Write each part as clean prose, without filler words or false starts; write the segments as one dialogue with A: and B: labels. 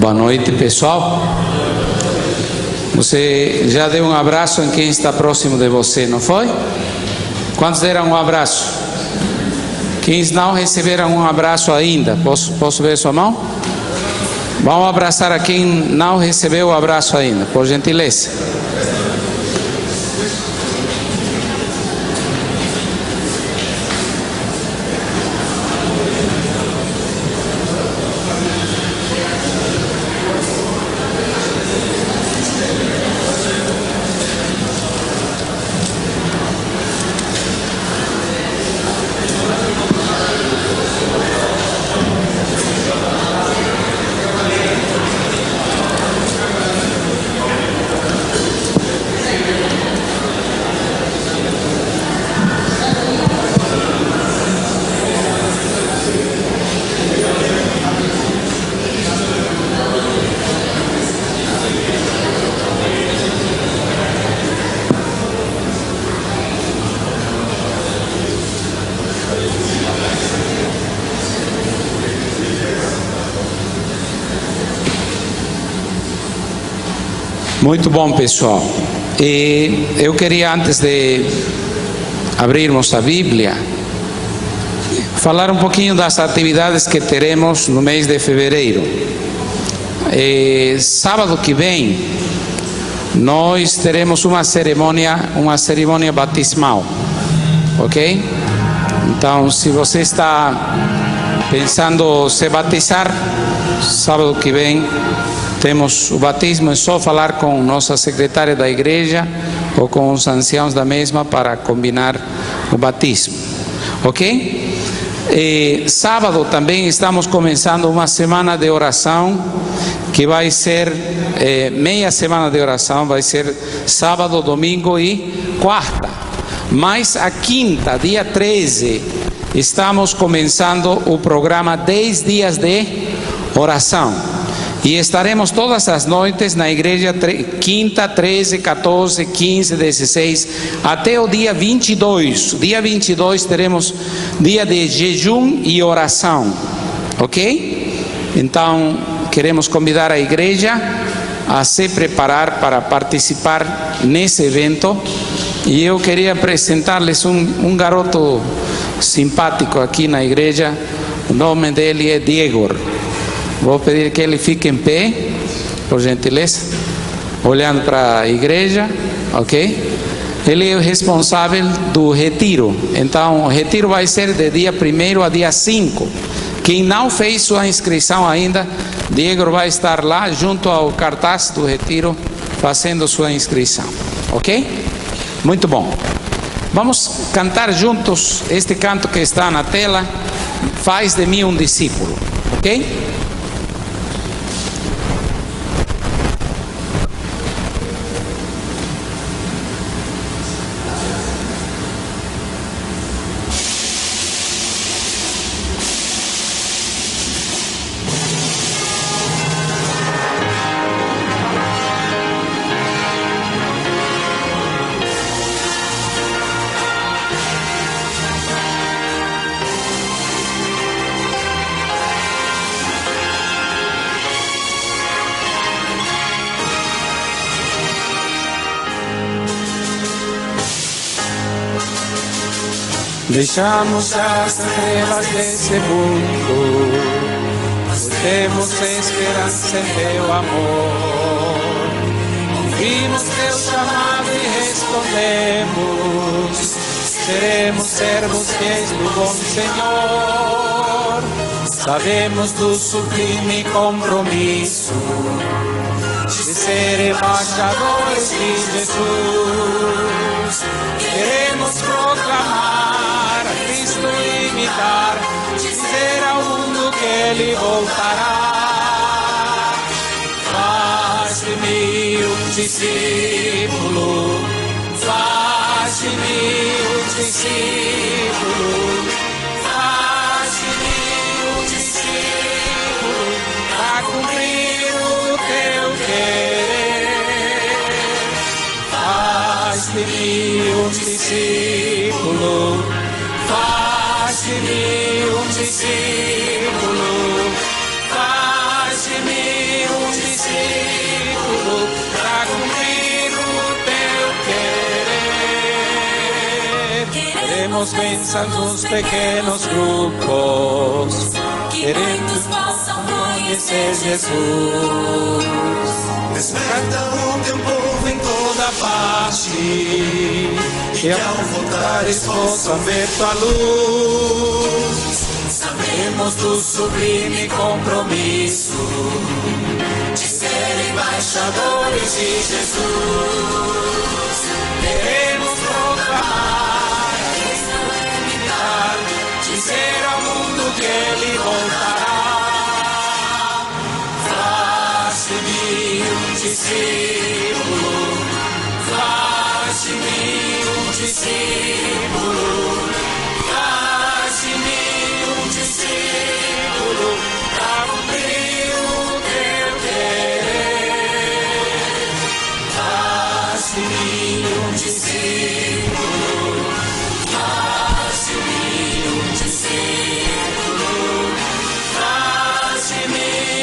A: Boa noite, pessoal. Você já deu um abraço em quem está próximo de você, não foi? Quantos deram um abraço? Quem não receberam um abraço ainda? Posso ver sua mão? Vamos abraçar a quem não recebeu o abraço ainda, por gentileza. Muito bom, pessoal. E eu queria, antes de abrirmos a Bíblia, falar um pouquinho das atividades que teremos no mês de fevereiro. Sábado que vem, nós teremos uma cerimônia batismal, ok? Então, se você está pensando se batizar, sábado que vem temos o batismo. É só falar com nossa secretária da igreja ou com os anciãos da mesma para combinar o batismo, ok? Sábado também estamos começando uma semana de oração, que vai ser meia semana de oração, vai ser sábado, domingo e quarta. Mas a quinta, dia 13, estamos começando o programa 10 dias de oração. E estaremos todas as noites na igreja, quinta, 13, 14, 15, 16, até o dia 22. Dia 22 teremos dia de jejum e oração, ok? Então, queremos convidar a igreja a se preparar para participar nesse evento. E eu queria apresentar-lhes um garoto simpático aqui na igreja. O nome dele é Diego. Vou pedir que ele fique em pé, por gentileza, olhando para a igreja, ok? Ele é o responsável do retiro. Então, o retiro vai ser de dia 1º a dia 5. Quem não fez sua inscrição ainda, Diego vai estar lá junto ao cartaz do retiro, fazendo sua inscrição, ok? Muito bom. Vamos cantar juntos este canto que está na tela, Faz de mim um discípulo, ok? Deixamos as trevas desse mundo, pois temos esperança em teu amor. Ouvimos teu chamado e respondemos, seremos servos fiéis do bom Senhor. Sabemos do sublime compromisso de ser embaixadores de Jesus. Queremos proclamar Cristo, imitar, dizer ao mundo que Ele voltará. Faz de mim um discípulo, faz de mim um discípulo, faz de mim um discípulo, a cumprir o teu querer. Faz de mim um discípulo, faz de mim um discípulo, faz de mim um demos bênção nos pequenos grupos. Queremos possam conhecer Jesus. Desperta o teu povo em toda parte, que ao voltares possam ver tua luz. Sabemos do sublime compromisso de ser embaixadores de Jesus. Queremos proclamar a questão evitar, dizer ao mundo que ele voltará. Faz-te um discípulo, faz-te um discípulo, faz-te um discípulo, para cumprir o teu querer. Faz-te um discípulo, faz-te um discípulo, faz-te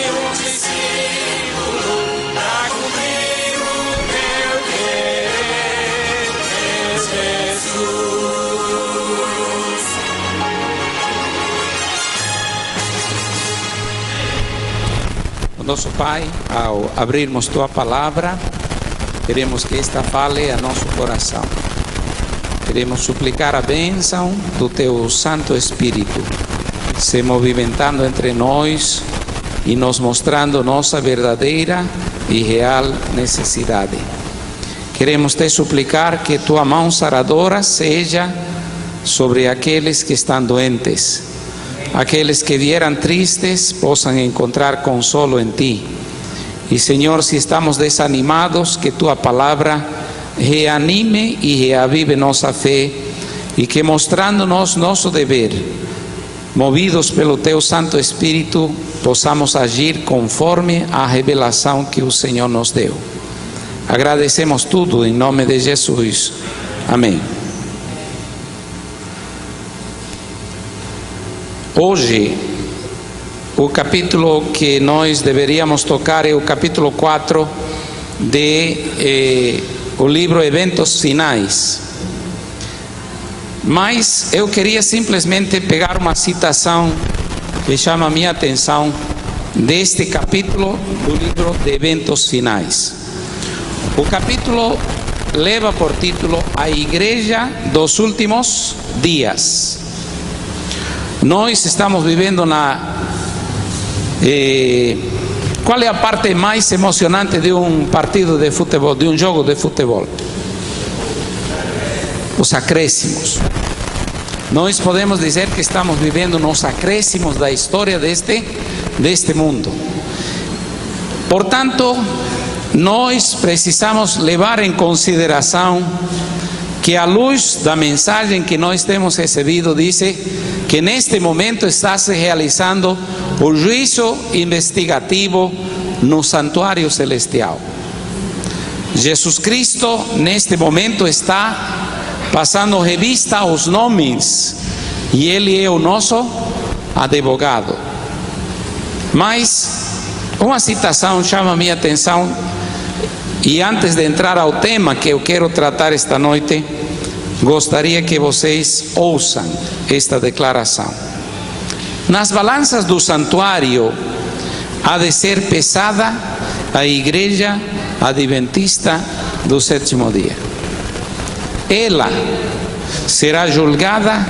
A: um discípulo, para cumprir o teu querer, Jesus. Nosso Pai, ao abrirmos Tua Palavra, queremos que esta fale a nosso coração. Queremos suplicar a bênção do Teu Santo Espírito, se movimentando entre nós e nos mostrando nossa verdadeira e real necessidade. Queremos Te suplicar que Tua mão saradora seja sobre aqueles que estão doentes. Aqueles que vieram tristes possam encontrar consolo em Ti. E, Senhor, se estamos desanimados, que Tua palavra reanime e reavive nossa fé, e que, mostrando-nos nosso dever, movidos pelo Teu Santo Espírito, possamos agir conforme a revelação que o Senhor nos deu. Agradecemos tudo em nome de Jesus. Amém. Hoje, o capítulo que nós deveríamos tocar é o capítulo 4 o livro Eventos Finais. Mas eu queria simplesmente pegar uma citação que chama a minha atenção deste capítulo do livro de Eventos Finais. O capítulo leva por título A Igreja dos Últimos Dias. Nós estamos vivendo qual é a parte mais emocionante de um partido de futebol, de um jogo de futebol? Os acréscimos. Nós podemos dizer que estamos vivendo nos acréscimos da história deste mundo. Portanto, nós precisamos levar em consideração que, à luz da mensagem que nós temos recebido, diz que neste momento está se realizando o juízo investigativo no santuário celestial. Jesus Cristo, neste momento, está passando revista aos nomes e Ele é o nosso advogado. Mas uma citação chama a minha atenção, e antes de entrar ao tema que eu quero tratar esta noite, gostaria que vocês ouçam esta declaração. Nas balanças do santuário há de ser pesada a Igreja Adventista do Sétimo Dia. Ela será julgada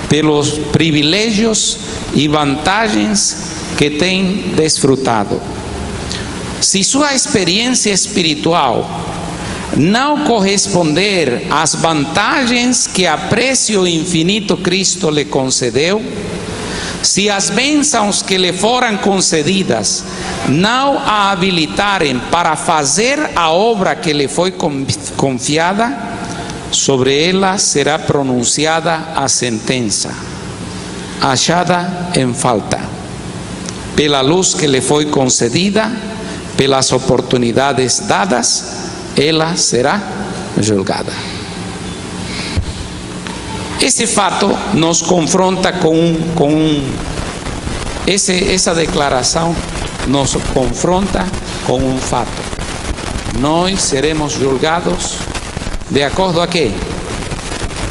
A: pelos privilégios e vantagens que tem desfrutado. Se sua experiência espiritual não corresponder às vantagens que a preço infinito Cristo lhe concedeu, se as bênçãos que lhe foram concedidas não a habilitarem para fazer a obra que lhe foi confiada, sobre ela será pronunciada a sentença, achada em falta. Pela luz que lhe foi concedida, pelas oportunidades dadas, ela será julgada. Esse fato nos confronta essa declaração nos confronta com um fato. Nós seremos julgados de acordo a quê?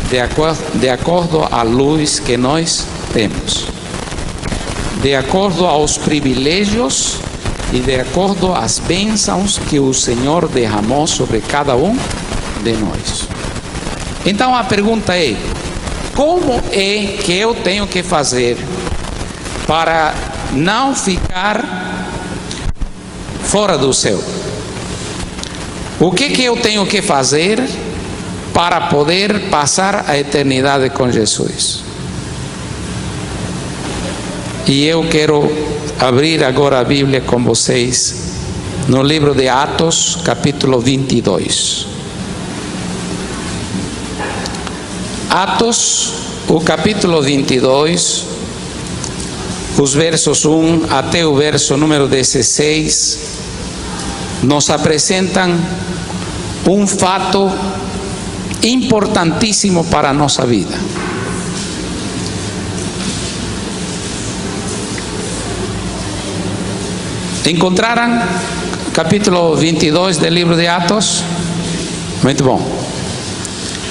A: de acordo à luz que nós temos, de acordo aos privilégios e de acordo às bênçãos que o Senhor derramou sobre cada um de nós. Então a pergunta é: como é que eu tenho que fazer para não ficar fora do céu? O que eu tenho que fazer para poder passar a eternidade com Jesus? E eu quero abrir agora a Bíblia com vocês no livro de Atos, capítulo 22. Atos, o capítulo 22, os versos 1 até o verso número 16, nos apresentam um fato importantíssimo para a nossa vida. Encontraram capítulo 22 do livro de Atos? Muito bom.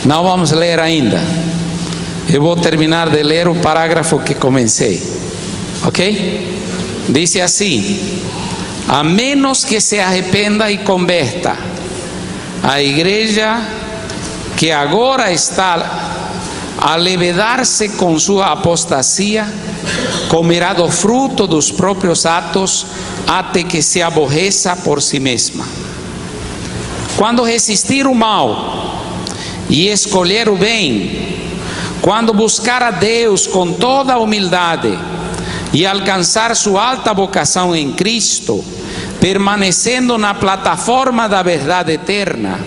A: Não vamos ler ainda. Eu vou terminar de ler o parágrafo que comecei. Ok? Diz assim: a menos que se arrependa e converta, a igreja que agora está a levedar-se com sua apostasia, comerá do fruto dos próprios atos até que se aborreça por si mesma. Quando resistir o mal e escolher o bem, quando buscar a Deus com toda a humildade e alcançar sua alta vocação em Cristo, permanecendo na plataforma da verdade eterna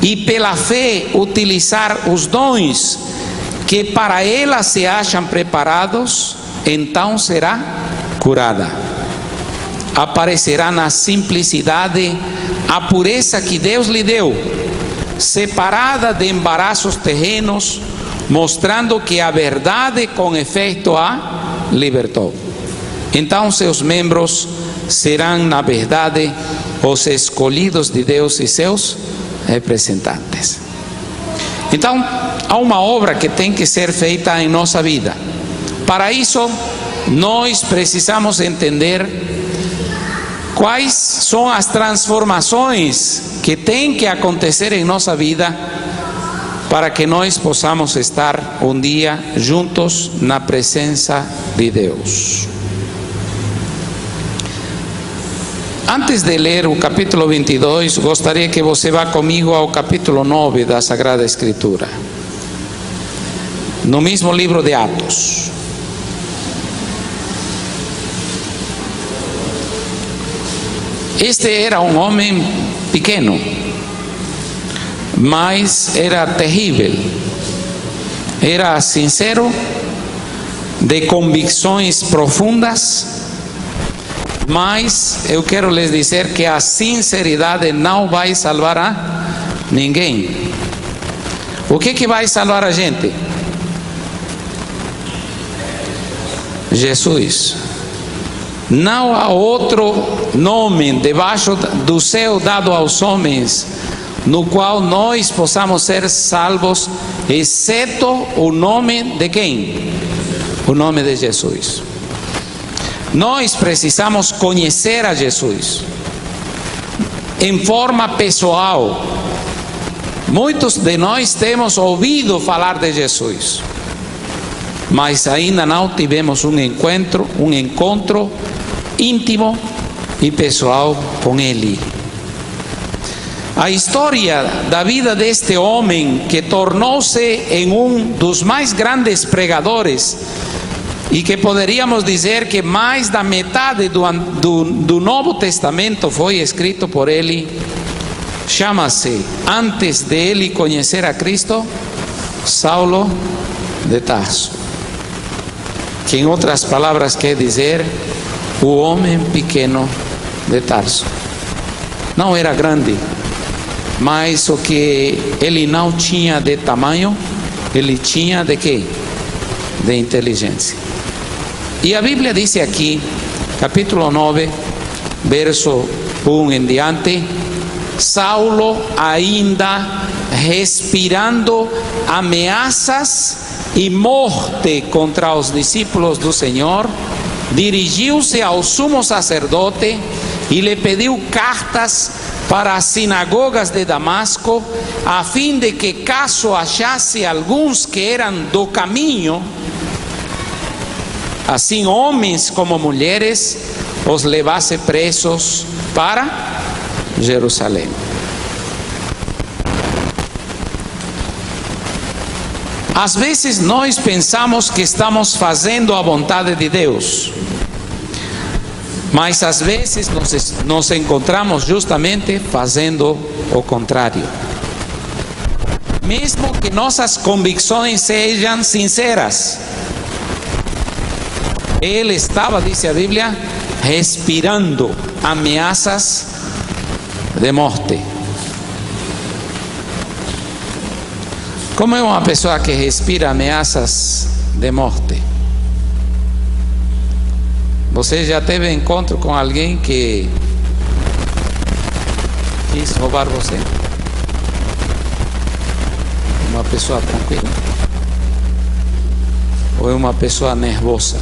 A: e pela fé utilizar os dons que para ela se acham preparados, então será curada. Aparecerá na simplicidade a pureza que Deus lhe deu, separada de embaraços terrenos, mostrando que a verdade com efeito a libertou. Então seus membros serão, na verdade, os escolhidos de Deus e seus representantes. Então, há uma obra que tem que ser feita em nossa vida. Para isso, nós precisamos entender quais são as transformações que têm que acontecer em nossa vida para que nós possamos estar um dia juntos na presença de Deus. Antes de ler o capítulo 22, gostaria que você vá comigo ao capítulo 9 da Sagrada Escritura, no mesmo livro de Atos. Este era um homem pequeno, mas era terrível, era sincero, de convicções profundas. Mas eu quero lhes dizer que a sinceridade não vai salvar a ninguém. O que vai salvar a gente? Jesus. Não há outro nome debaixo do céu dado aos homens no qual nós possamos ser salvos, exceto o nome de quem? O nome de Jesus. Nós precisamos conhecer a Jesus em forma pessoal. Muitos de nós temos ouvido falar de Jesus, mas ainda não tivemos um encontro íntimo e pessoal com Ele. A história da vida deste homem, que tornou-se em um dos mais grandes pregadores, e que poderíamos dizer que mais da metade do Novo Testamento foi escrito por ele, chama-se, antes de ele conhecer a Cristo, Saulo de Tarso, que em outras palavras quer dizer o homem pequeno de Tarso. Não era grande, mas o que ele não tinha de tamanho, ele tinha de quê? De inteligência. E a Bíblia diz aqui, capítulo 9, verso 1 em diante: Saulo ainda respirando ameaças e morte contra os discípulos do Senhor, dirigiu-se ao sumo sacerdote e lhe pediu cartas para as sinagogas de Damasco, a fim de que, caso achasse alguns que eram do caminho, assim homens como mulheres, os levasse presos para Jerusalém. Às vezes nós pensamos que estamos fazendo a vontade de Deus, mas às vezes nos encontramos justamente fazendo o contrário. Mesmo que nossas convicções sejam sinceras, ele estava, diz a Bíblia, respirando ameaças de morte. Como é uma pessoa que respira ameaças de morte? Você já teve encontro com alguém que quis roubar você? Uma pessoa tranquila? Ou é uma pessoa nervosa?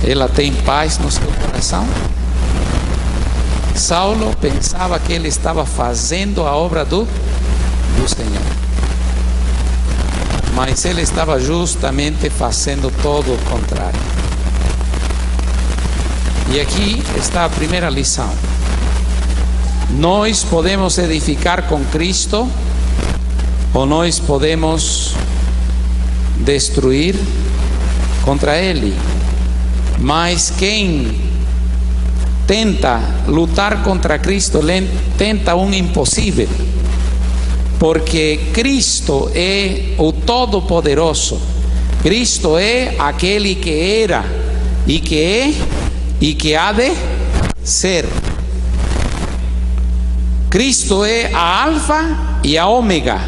A: Ela tem paz no seu coração? Saulo pensava que ele estava fazendo a obra do Senhor, mas ele estava justamente fazendo todo o contrário. E aqui está a primeira lição. Nós podemos edificar com Cristo, ou nós podemos destruir contra Ele. Mas quem tenta lutar contra Cristo, tenta um impossível, porque Cristo é o Todo-Poderoso. Cristo é aquele que era e que é e que há de ser. Cristo é a Alfa e a Ômega,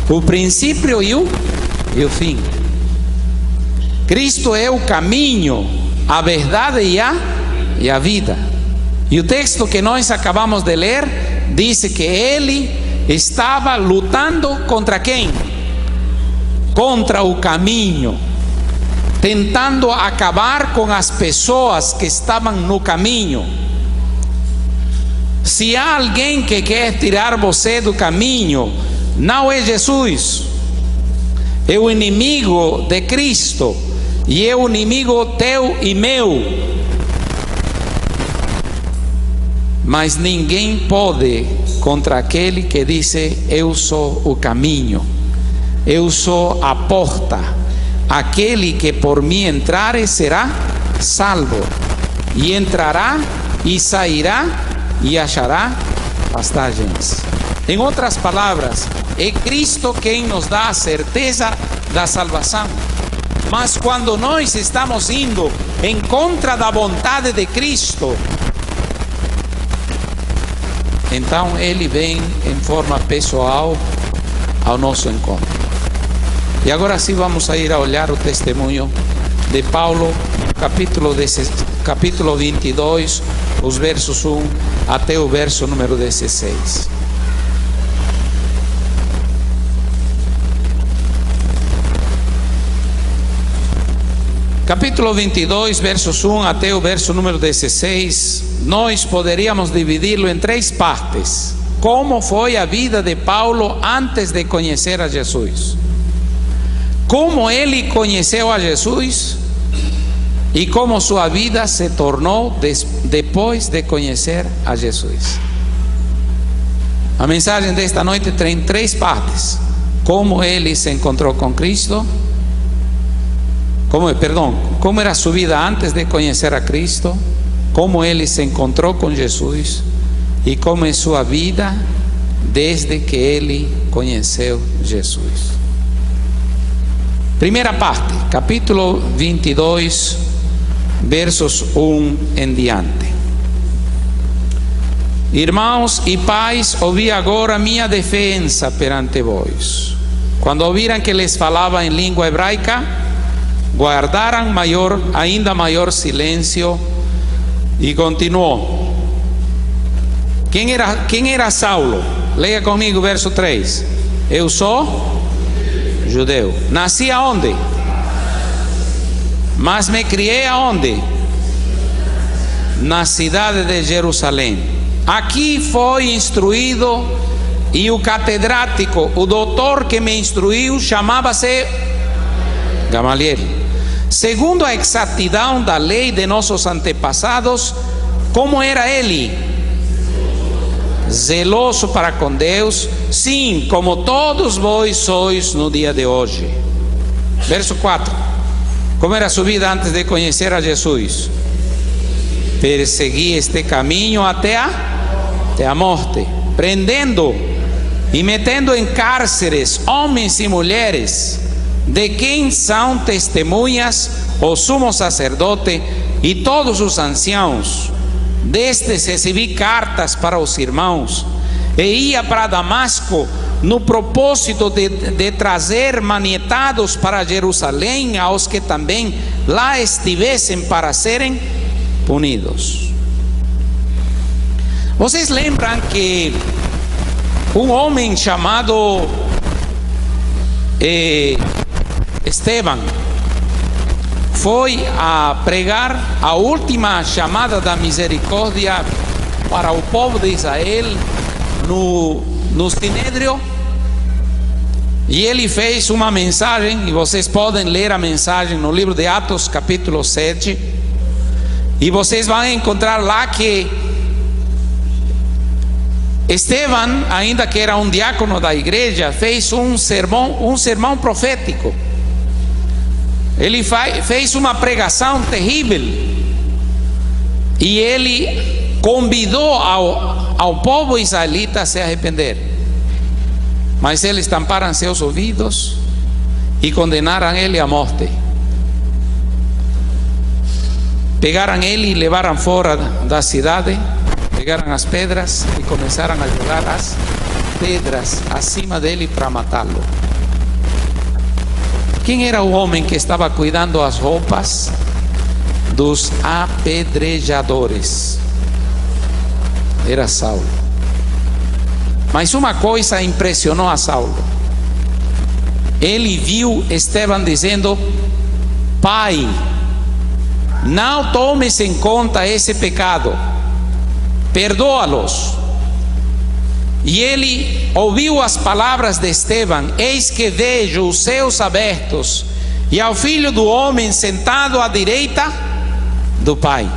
A: o princípio e o fim. Cristo é o caminho, a verdade e a vida. E o texto que nós acabamos de ler diz que ele estava lutando contra quem? Contra o caminho, tentando acabar com as pessoas que estavam no caminho. Se há alguém que quer tirar você do caminho, não é Jesus, é o inimigo de Cristo, e é o inimigo teu e meu. Mas ninguém pode contra aquele que diz: eu sou o caminho, eu sou a porta, aquele que por mim entrar será salvo, e entrará e sairá e achará pastagens. Em outras palavras, é Cristo quem nos dá a certeza da salvação. Mas quando nós estamos indo em contra da vontade de Cristo, então Ele vem em forma pessoal ao nosso encontro. E agora sim vamos a ir a olhar o testemunho de Paulo, capítulo 22, os versos 1 até o verso número 16. Capítulo 22, versos 1 até o verso número 16, nós poderíamos dividi-lo em três partes. Como foi a vida de Paulo antes de conhecer a Jesus? Como ele conheceu a Jesus? E como sua vida se tornou depois de conhecer a Jesus? A mensagem desta noite tem três partes: como ele se encontrou com Cristo, como era sua vida antes de conhecer a Cristo, como ele se encontrou com Jesus e como é sua vida desde que ele conheceu Jesus. Primeira parte, capítulo 22, versos 1 em diante. Irmãos e pais, ouvi agora minha defesa perante vós. Quando ouviram que lhes falava em língua hebraica, guardaram ainda maior silêncio. E continuou: Quem era Saulo? Leia comigo o verso 3. Eu sou judeu. Nasci aonde? Mas me criei aonde? Na cidade de Jerusalém. Aqui foi instruído, e o catedrático, o doutor que me instruiu, chamava-se Gamaliel. Segundo a exatidão da lei de nossos antepassados, como era ele? Zeloso para com Deus, sim, como todos vós sois no dia de hoje. Verso 4. Como era sua vida antes de conhecer a Jesus? Persegui este caminho até a morte, prendendo e metendo em cárceres homens e mulheres, de quem são testemunhas o sumo sacerdote e todos os anciãos. Destes recebi cartas para os irmãos, e ia para Damasco no propósito de trazer manietados para Jerusalém aos que também lá estivessem para serem punidos. Vocês lembram que um homem chamado Estevão foi a pregar a última chamada da misericórdia para o povo de Israel no Sinédrio, e ele fez uma mensagem, e vocês podem ler a mensagem no livro de Atos capítulo 7, e vocês vão encontrar lá que Estevão, ainda que era um diácono da igreja, fez um sermão profético. Ele fez uma pregação terrível, e ele convidou ao povo israelita a se arrepender, mas eles tamparam seus ouvidos e condenaram ele à morte. Pegaram ele e levaram fora da cidade, pegaram as pedras e começaram a jogar as pedras acima dele para matá-lo. Quem era o homem que estava cuidando as roupas dos apedrejadores? Era Saulo. Mas uma coisa impressionou a Saulo. Ele viu Estevão dizendo: Pai, não tomes em conta esse pecado, perdoa-los. E ele ouviu as palavras de Estevão: eis que vejo os céus abertos e ao Filho do Homem sentado à direita do Pai.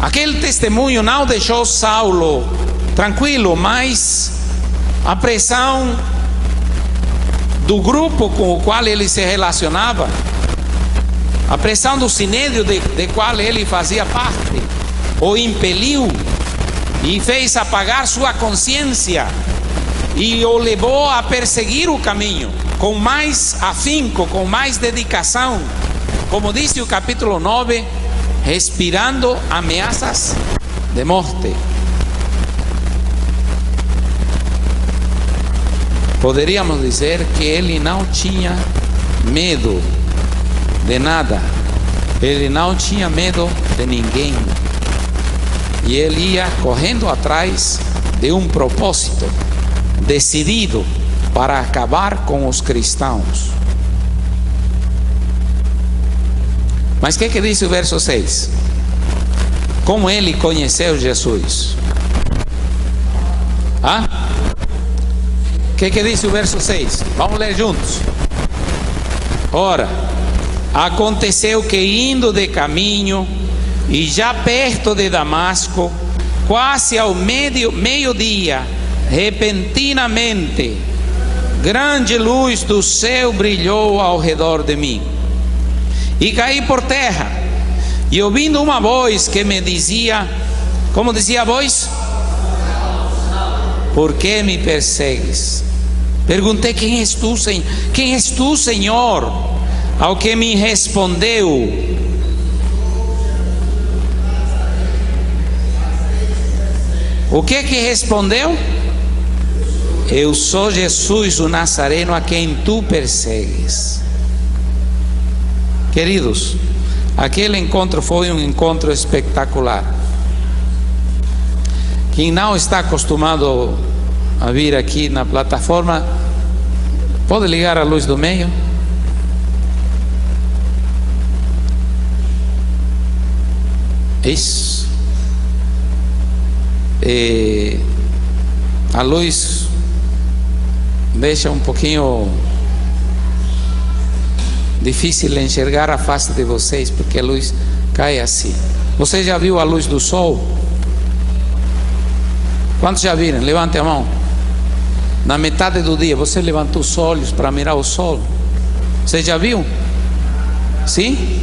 A: Aquele testemunho não deixou Saulo tranquilo, mas a pressão do grupo com o qual ele se relacionava, a pressão do sinédrio de qual ele fazia parte, o impeliu e fez apagar sua consciência, e o levou a perseguir o caminho com mais afinco, com mais dedicação, como disse o capítulo 9, respirando ameaças de morte. Poderíamos dizer que ele não tinha medo de nada, ele não tinha medo de ninguém, e ele ia correndo atrás de um propósito decidido para acabar com os cristãos. Mas o que diz o verso 6? Como ele conheceu Jesus? O que diz o verso 6? Vamos ler juntos. Ora, aconteceu que indo de caminho, e já perto de Damasco, quase ao meio-dia, repentinamente, grande luz do céu brilhou ao redor de mim. E caí por terra, e ouvindo uma voz que me dizia, como dizia a voz? Por que me persegues? Perguntei: quem és tu, Senhor? Ao que me respondeu: o que respondeu? Eu sou Jesus, o Nazareno, a quem tu persegues. Queridos, aquele encontro foi um encontro espetacular. Quem não está acostumado a vir aqui na plataforma, pode ligar a luz do meio? Isso. A luz deixa um pouquinho difícil enxergar a face de vocês, porque a luz cai assim. Você já viu a luz do sol? Quantos já viram? Levante a mão. Na metade do dia, você levantou os olhos para mirar o sol? Você já viu? Sim?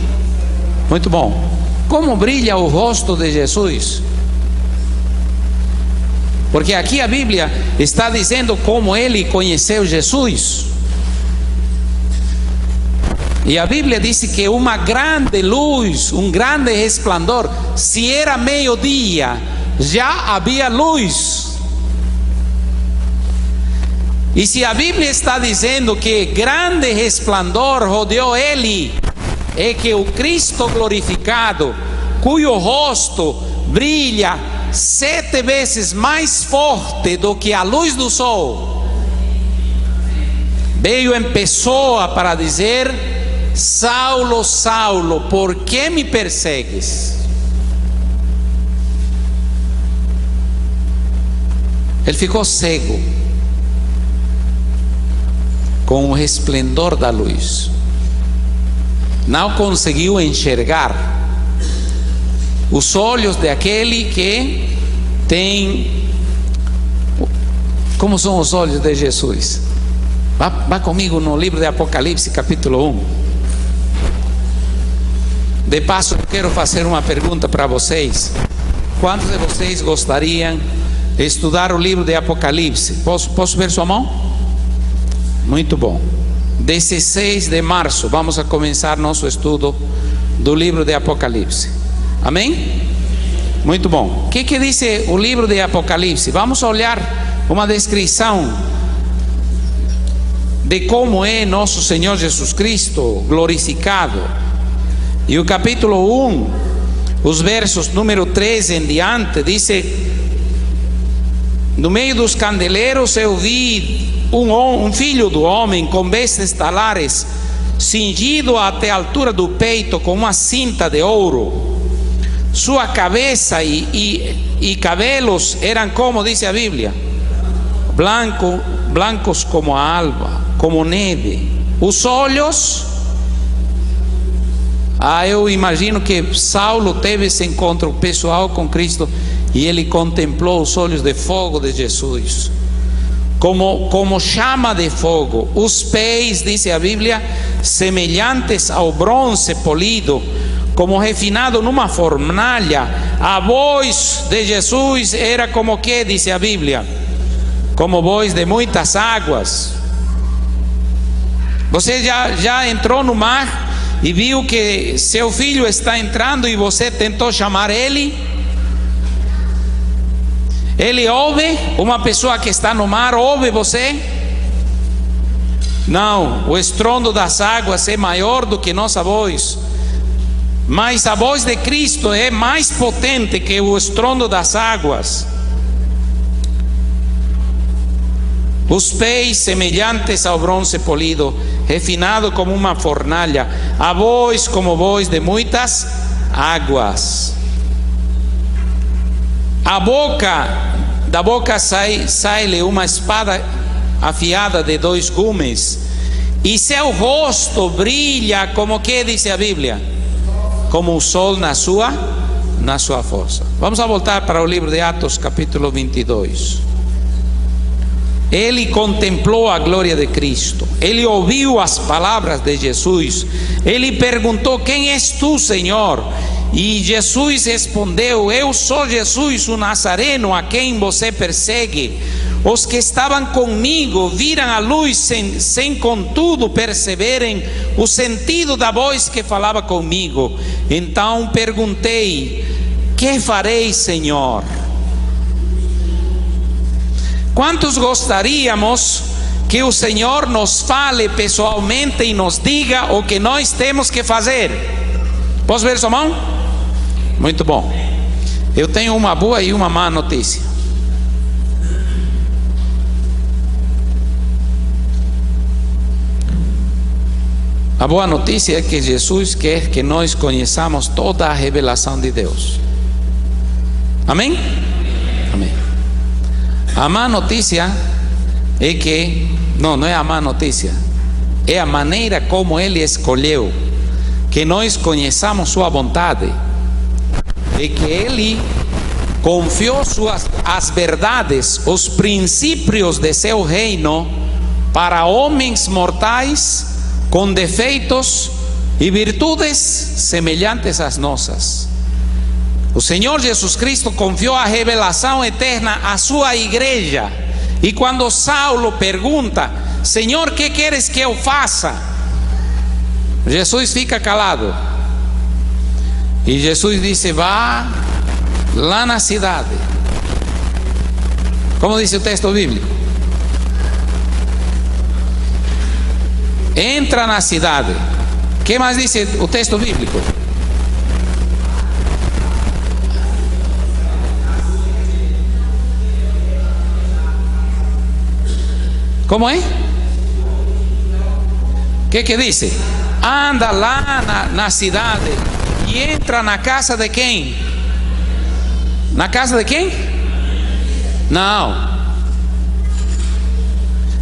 A: Muito bom. Como brilha o rosto de Jesus? Porque aqui a Bíblia está dizendo como ele conheceu Jesus. E a Bíblia disse que uma grande luz, um grande resplandor, se era meio-dia, já havia luz. E se a Bíblia está dizendo que grande resplandor rodeou ele, é que o Cristo glorificado, cujo rosto brilha 7 vezes mais forte do que a luz do sol, veio em pessoa para dizer: Saulo, Saulo, por que me persegues? Ele ficou cego com o resplendor da luz, não conseguiu enxergar. Os olhos daquele que tem, como são os olhos de Jesus? Vá comigo no livro de Apocalipse, capítulo 1. De passo, eu quero fazer uma pergunta para vocês. Quantos de vocês gostariam de estudar o livro de Apocalipse? Posso ver sua mão? Muito bom. 16 de março vamos a começar nosso estudo do livro de Apocalipse. Amém? Muito bom. O que diz o livro de Apocalipse? Vamos olhar uma descrição de como é nosso Senhor Jesus Cristo glorificado. E o capítulo 1, os versos número 13 em diante, diz: no meio dos candeleiros eu vi um filho do homem com vestes talares, cingido até a altura do peito com uma cinta de ouro. Sua cabeça e cabelos eram como, diz a Bíblia, blancos como a alva, como neve. Os olhos, eu imagino que Saulo teve esse encontro pessoal com Cristo e ele contemplou os olhos de fogo de Jesus, como chama de fogo. Os pés, diz a Bíblia, semelhantes ao bronze polido, como refinado numa fornalha. A voz de Jesus era como que, diz a Bíblia, como voz de muitas águas. Você já entrou no mar e viu que seu filho está entrando e você tentou chamar ele? Ele ouve? Uma pessoa que está no mar ouve você? Não, o estrondo das águas é maior do que nossa voz, mas a voz de Cristo é mais potente que o estrondo das águas. Os pés semelhantes ao bronze polido, refinado como uma fornalha. A voz como voz de muitas águas. Da boca sai-lhe uma espada afiada de 2 gumes, e seu rosto brilha como que, diz a Bíblia, como o sol na sua força. Vamos a voltar para o livro de Atos, capítulo 22. Ele contemplou a glória de Cristo, ele ouviu as palavras de Jesus, ele perguntou: quem és tu, Senhor? E Jesus respondeu: eu sou Jesus, o Nazareno, a quem você persegue. Os que estavam comigo viram a luz sem contudo perceberem o sentido da voz que falava comigo. Então perguntei: que farei, Senhor? Quantos gostaríamos que o Senhor nos fale pessoalmente e nos diga o que nós temos que fazer? Posso ver sua mão? Muito bom. Eu tenho uma boa e uma má notícia. A boa notícia é que Jesus quer que nós conheçamos toda a revelação de Deus. Amém? Amém. A má notícia é que, não é a má notícia, é a maneira como Ele escolheu que nós conheçamos sua vontade, e que Ele confiou as verdades, os princípios de seu reino para homens mortais com defeitos e virtudes semelhantes às nossas. O Senhor Jesus Cristo confiou a revelação eterna à sua igreja. E quando Saulo pergunta: Senhor, que queres que eu faça? Jesus fica calado. E Jesus disse: vá lá na cidade. Como diz o texto bíblico? Entra na cidade. O que mais diz o texto bíblico? Como é? O que diz? Anda lá na cidade e entra na casa de quem? Na casa de quem? Não.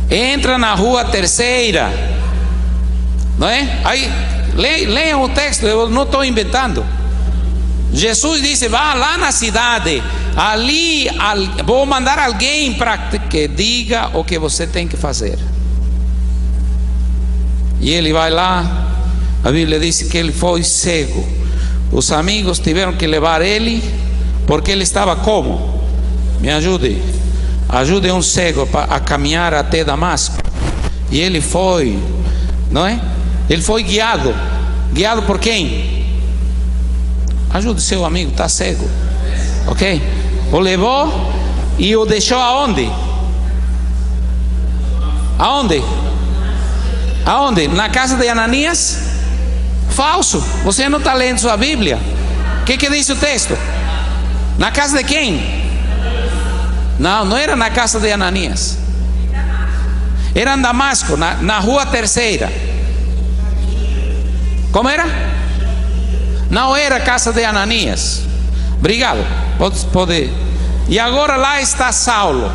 A: Entra na rua terceira. Não é? Aí, leiam o texto, eu não estou inventando. Jesus disse: vá lá na cidade, ali vou mandar alguém para que diga o que você tem que fazer. E ele vai lá. A Bíblia diz que ele foi cego. Os amigos tiveram que levar ele, porque ele estava como? Me ajude. Ajude um cego a caminhar até Damasco. E ele foi, não é? Ele foi guiado. Guiado por quem? Ajude seu amigo, está cego. Ok? O levou e o deixou aonde? Aonde? Aonde? Na casa de Ananias? Falso. Você não está lendo sua Bíblia. O que diz o texto? Na casa de quem? Não era na casa de Ananias. Era em Damasco, na rua terceira. Como era? Não era a casa de Ananias. Obrigado. Pode. E agora lá está Saulo.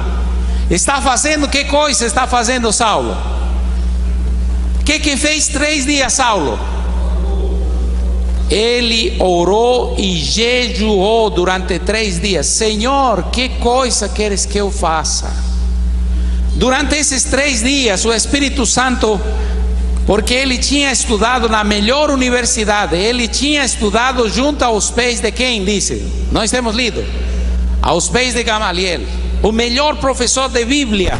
A: Está fazendo que coisa está fazendo Saulo? Que fez 3 dias Saulo? Ele orou e jejuou durante 3 dias. Senhor, que coisa queres que eu faça? Durante esses 3 dias, o Espírito Santo, porque ele tinha estudado na melhor universidade, ele tinha estudado junto aos pés de quem? Disse, nós temos lido, aos pés de Gamaliel, o melhor professor de Bíblia.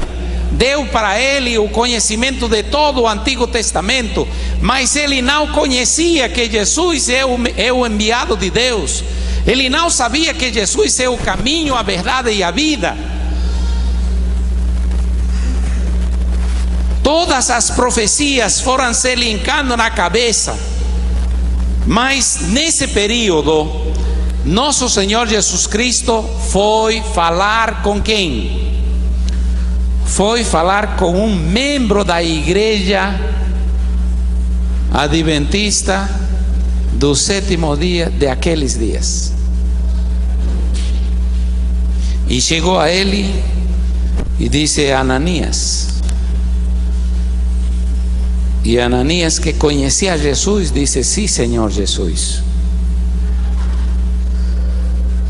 A: Deu para ele o conhecimento de todo o Antigo Testamento, mas ele não conhecia que Jesus é o enviado de Deus. Ele não sabia que Jesus é o caminho, a verdade e a vida. Todas as profecias foram se linkando na cabeça, mas nesse período nosso Senhor Jesus Cristo foi falar com quem? Foi falar com um membro da igreja adventista do 7º dia de aqueles dias. E chegou a ele e disse: Ananias. E Ananias, que conhecia Jesus, disse: sim, Senhor Jesus.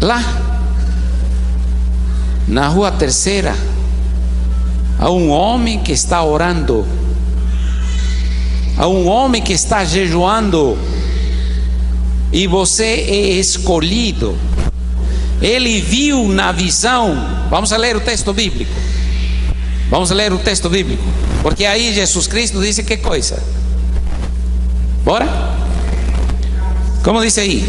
A: Lá na rua terceira há um homem que está orando, há um homem que está jejuando, e você é escolhido. Ele viu na visão. Vamos ler o texto bíblico. Vamos ler o texto bíblico, porque aí Jesus Cristo disse que coisa? Bora? Como diz aí?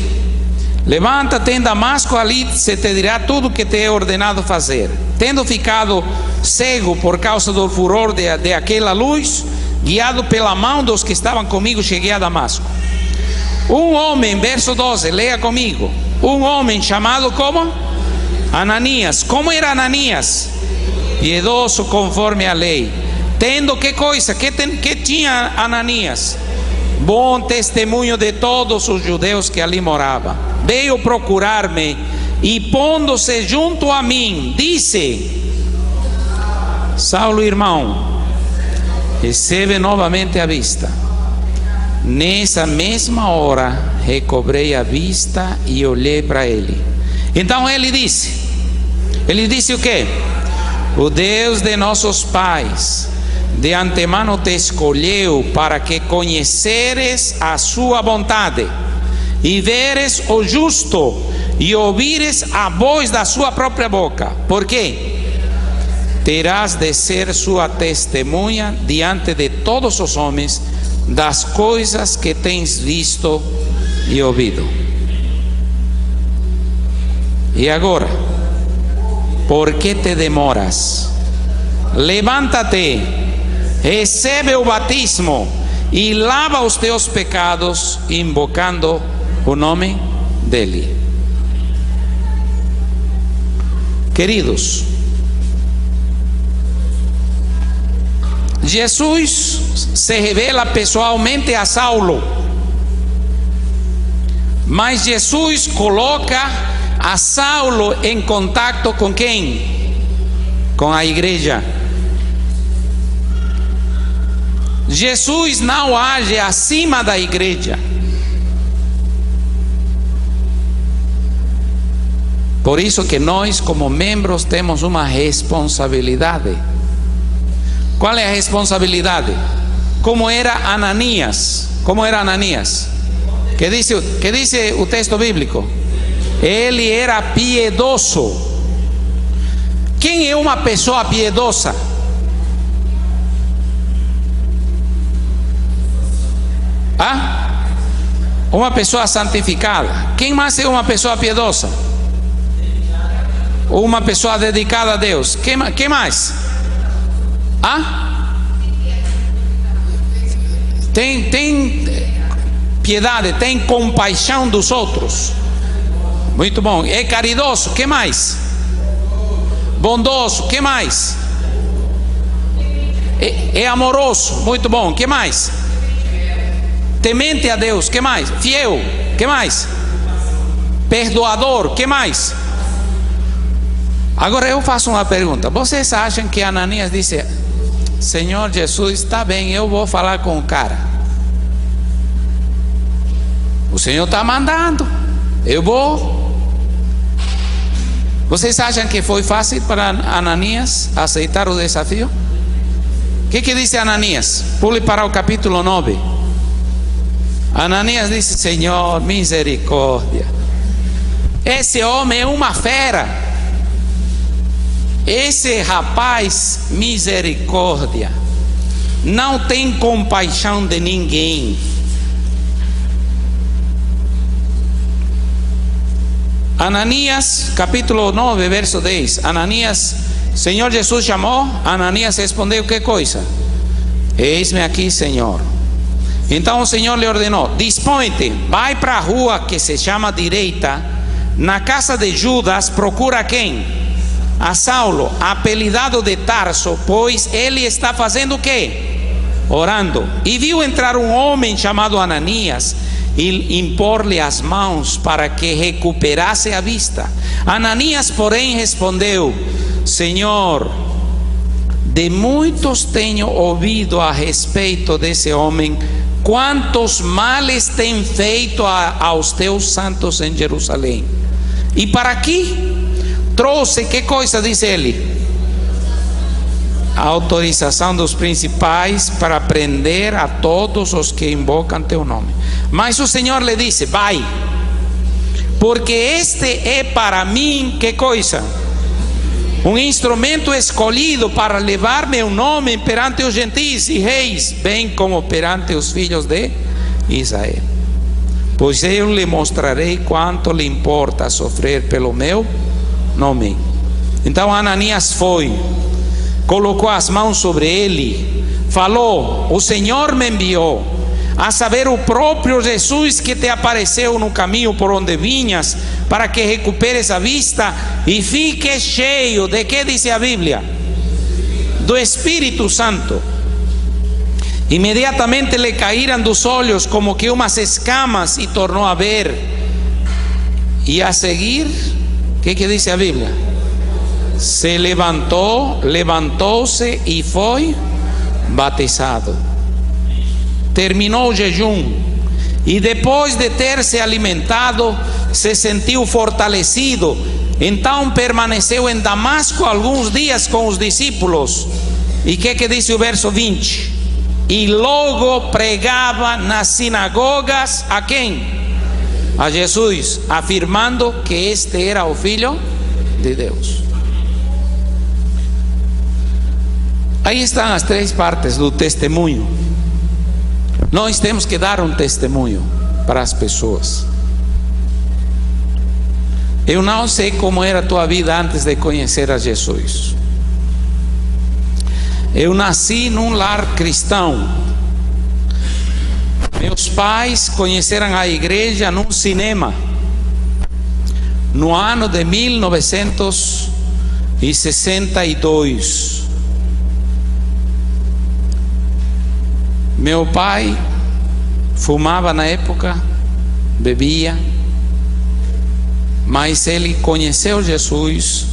A: Levanta-te em Damasco, ali se te dirá tudo o que te é ordenado fazer. Tendo ficado cego por causa do furor de aquela luz, guiado pela mão dos que estavam comigo, cheguei a Damasco. Um homem, verso 12, leia comigo. Um homem chamado como? Ananias. Como era Ananias? Piedoso conforme a lei. Tendo que coisa? Que tinha Ananias? bom testemunho de todos os judeus que ali moravam. Veio procurar-me e, pondo-se junto a mim, disse: Saulo, irmão, recebe novamente a vista. Nessa mesma hora recobrei a vista e olhei para ele. Então ele disse o quê? O Deus de nossos pais de antemano te escolheu para que conheceres a sua vontade e veres o justo e ouvires a voz da sua própria boca. Por quê? Terás de ser sua testemunha diante de todos os homens das coisas que tens visto e ouvido. E agora, por que te demoras? Levanta-te, recebe o batismo e lava os teus pecados, invocando o nome dele. Queridos, Jesus se revela pessoalmente a Saulo, mas Jesus coloca a Saulo em contato com quem? Com a igreja. Jesus não age acima da igreja. Por isso que nós, como membros, temos uma responsabilidade. Qual é a responsabilidade? Como era Ananias? Como era Ananias? Que dice o texto bíblico? Ele era piedoso. Quem é uma pessoa piedosa? Uma pessoa santificada. Quem mais é uma pessoa piedosa? Uma pessoa dedicada a Deus. Quem mais? Tem piedade, tem compaixão dos outros. Muito bom. É caridoso. Que mais? Bondoso. Que mais? É amoroso. Muito bom. Que mais? Temente a Deus. Que mais? Fiel. Que mais? Perdoador. Que mais? Agora eu faço uma pergunta. Vocês acham que Ananias disse: Senhor Jesus, está bem, eu vou falar com o cara. O Senhor está mandando, eu vou. Vocês acham que foi fácil para Ananias aceitar o desafio? O que disse Ananias? Pule para o capítulo 9. Ananias disse: Senhor, misericórdia. Esse homem é uma fera. Esse rapaz, misericórdia, não tem compaixão de ninguém. Ananias, capítulo 9, verso 10. Ananias, Senhor Jesus chamou. Ananias respondeu: que coisa? Eis-me aqui, Senhor. Então o Senhor lhe ordenou: dispõe-te, vai para a rua que se chama direita, na casa de Judas, procura quem? A Saulo, apelidado de Tarso, pois ele está fazendo o quê? Orando. E viu entrar um homem chamado Ananias e impor-lhe as mãos para que recuperasse a vista. Ananias, porém, respondeu: Senhor, de muitos tenho ouvido a respeito desse homem, quantos males tem feito aos teus santos em Jerusalém. E para aqui trouxe, que coisa diz ele? A autorização dos principais para prender a todos os que invocam teu nome. Mas o Senhor lhe disse: vai, porque este é para mim, que coisa? Um instrumento escolhido para levar meu nome perante os gentis e reis, bem como perante os filhos de Israel. Pois eu lhe mostrarei quanto lhe importa sofrer pelo meu nome. Então Ananias foi, colocou as mãos sobre ele, falou: o Senhor me enviou, a saber, o próprio Jesus que te apareceu no caminho por onde vinhas, para que recuperes a vista e fiques cheio de que diz a Bíblia? Do Espírito Santo. Imediatamente le caíram dos olhos como que umas escamas e tornou a ver. E a seguir, o que diz a Bíblia? Se levantou-se e foi batizado. Terminou o jejum. E depois de ter se alimentado, se sentiu fortalecido. Então permaneceu em Damasco alguns dias com os discípulos. E o que diz o verso 20? E logo pregava nas sinagogas a quem? A Jesus, afirmando que este era o Filho de Deus. Aí estão as três partes do testemunho. Nós temos que dar um testemunho para as pessoas. Eu não sei como era a tua vida antes de conhecer a Jesus. Eu nasci num lar cristão. Meus pais conheceram a igreja num cinema, no ano de 1962. Meu pai fumava na época, bebia, mas ele conheceu Jesus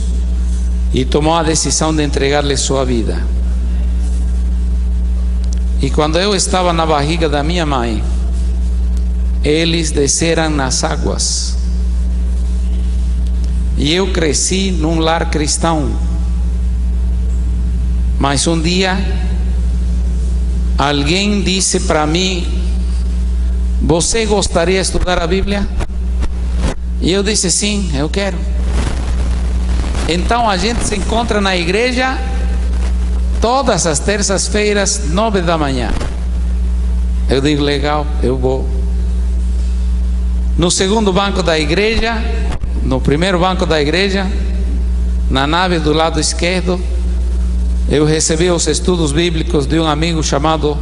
A: e tomou a decisão de entregar-lhe sua vida. E quando eu estava na barriga da minha mãe, eles desceram nas águas. E eu cresci num lar cristão. Mas um dia, alguém disse para mim: você gostaria de estudar a Bíblia? E eu disse: sim, eu quero. Então a gente se encontra na igreja todas as terças-feiras, 9 da manhã. Eu digo: legal, eu vou. No segundo banco da igreja, no primeiro banco da igreja, na nave do lado esquerdo, eu recebi os estudos bíblicos de um amigo chamado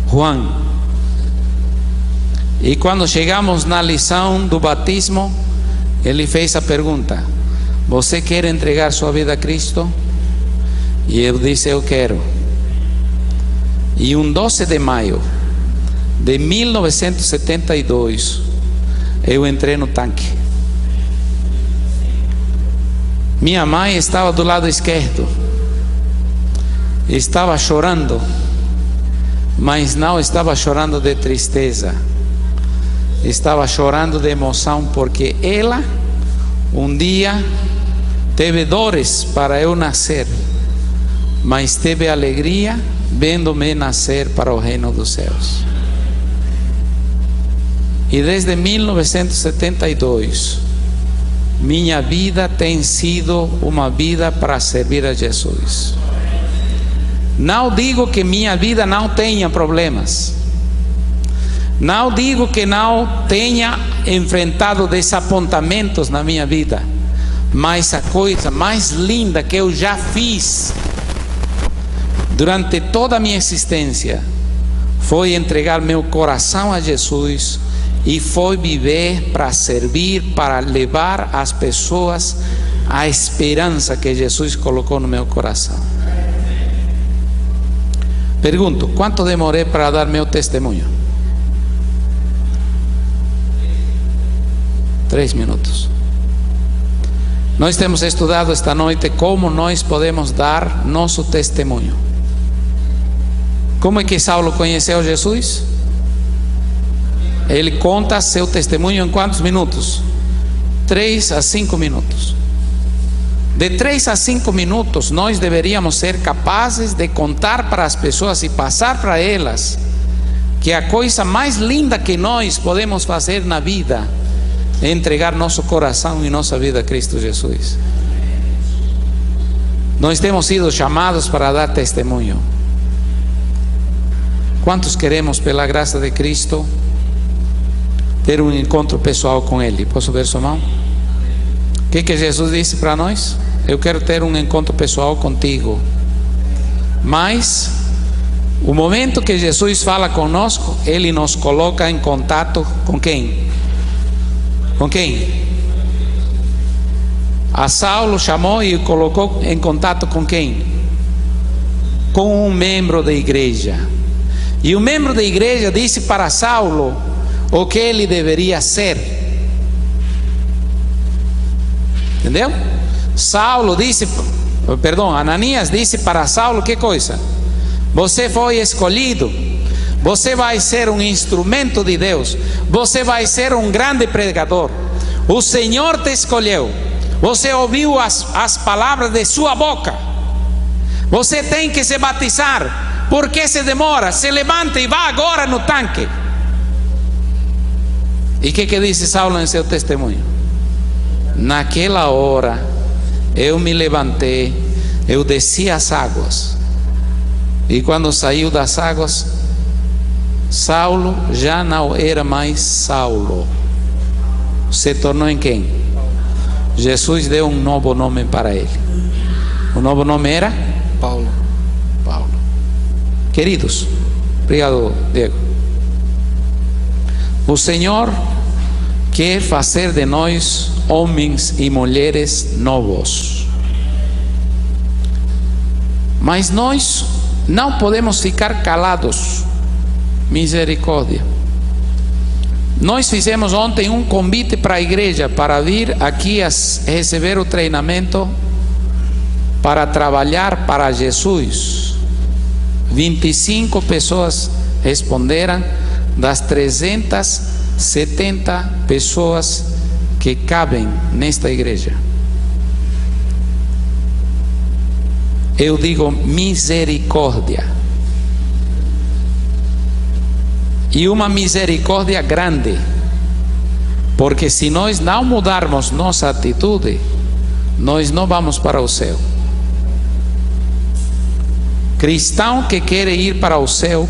A: Juan. E quando chegamos na lição do batismo, ele fez a pergunta: você quer entregar sua vida a Cristo? E eu disse: eu quero. E um 12 de maio de 1972, eu entrei no tanque. Minha mãe estava do lado esquerdo, estava chorando, mas não estava chorando de tristeza, estava chorando de emoção, porque ela um dia teve dores para eu nascer, mas teve alegria vendo-me nascer para o reino dos céus. E desde 1972 minha vida tem sido uma vida para servir a Jesus. Não digo que minha vida não tenha problemas, não digo que não tenha enfrentado desapontamentos na minha vida, mas a coisa mais linda que eu já fiz durante toda a minha existência foi entregar meu coração a Jesus, e foi viver para servir, para levar às pessoas a esperança que Jesus colocou no meu coração. Pergunto: quanto demorei para dar meu testemunho? 3 minutos. Nós temos estudado esta noite como nós podemos dar nosso testemunho. Como é que Saulo conheceu Jesus? Ele conta seu testemunho em quantos minutos? 3 a 5 minutos. De 3 a 5 minutos nós deveríamos ser capazes de contar para as pessoas e passar para elas que a coisa mais linda que nós podemos fazer na vida é entregar nosso coração e nossa vida a Cristo Jesus. Nós temos sido chamados para dar testemunho. Quantos queremos, pela graça de Cristo, ter um encontro pessoal com Ele? Posso ver sua mão? O que Jesus disse para nós? Eu quero ter um encontro pessoal contigo. Mas o momento que Jesus fala conosco, Ele nos coloca em contato com quem? Com quem? A Saulo chamou e colocou em contato com quem? Com um membro da igreja. E o membro da igreja disse para Saulo o que ele deveria ser. Entendeu? Ananias disse para Saulo que coisa? Você foi escolhido, você vai ser um instrumento de Deus, você vai ser um grande pregador. O Senhor te escolheu, você ouviu as palavras de sua boca, você tem que se batizar. Por que se demora? Se levanta e vá agora no tanque. E o que disse Saulo em seu testemunho? Naquela hora eu me levantei, eu desci as águas, e quando saiu das águas, Saulo já não era mais Saulo, se tornou em quem? Jesus deu um novo nome para ele. O novo nome era? Paulo. Queridos, obrigado, Diego. O Senhor quer fazer de nós homens e mulheres novos, mas nós não podemos ficar calados. Misericórdia. Nós fizemos ontem um convite para a igreja para vir aqui a receber o treinamento para trabalhar para Jesus. 25 pessoas responderam das 370 pessoas que cabem nesta igreja. Eu digo misericórdia, e uma misericórdia grande, porque se nós não mudarmos nossa atitude, nós não vamos para o céu. Cristão que quer ir para o céu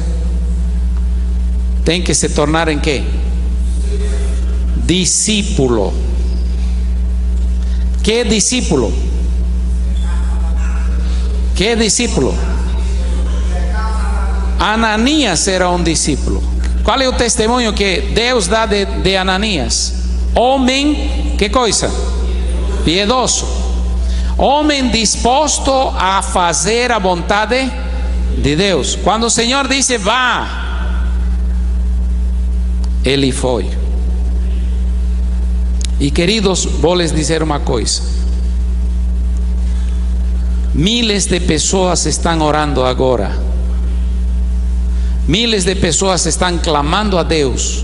A: tem que se tornar em quê? Discípulo. Que discípulo? Que discípulo? Ananias era um discípulo. Qual é o testemunho que Deus dá de Ananias? Homem, que coisa? Piedoso. Homem disposto a fazer a vontade de Deus. Quando o Senhor disse vá, ele foi. E queridos, vou lhes dizer uma coisa: miles de pessoas estão orando agora, miles de pessoas estão clamando a Deus,